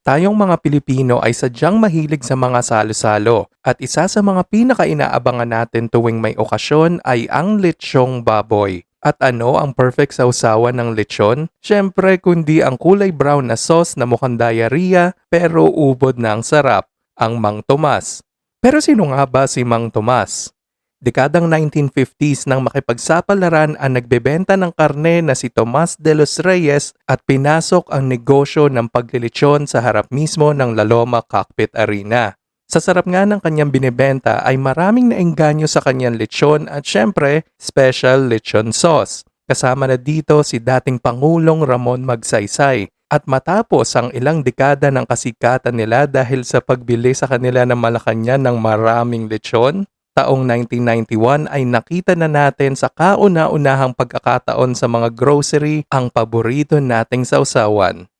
Tayong mga Pilipino ay sadyang mahilig sa mga salo-salo at isa sa mga pinaka-inaabangan natin tuwing may okasyon ay ang litsyong baboy. At ano ang perfect sausawan ng lechon? Siyempre kundi ang kulay brown na sauce na mukhang diarrhea pero ubod na ang sarap, ang Mang Tomas. Pero sino nga ba si Mang Tomas? Dekadang 1950s nang makipagsapalaran ang nagbebenta ng karne na si Tomas de los Reyes at pinasok ang negosyo ng paglilitsyon sa harap mismo ng La Loma Cockpit Arena. Sa sarap nga ng kanyang binibenta ay maraming naengganyo sa kanyang lechon at syempre, special lechon sauce. Kasama na dito si dating Pangulong Ramon Magsaysay. At matapos ang ilang dekada ng kasikatan nila dahil sa pagbili sa kanila ng Malacanang ng maraming lechon, taong 1991 ay nakita na natin sa kauna-unahang pagkakataon sa mga grocery ang paborito nating sausawan,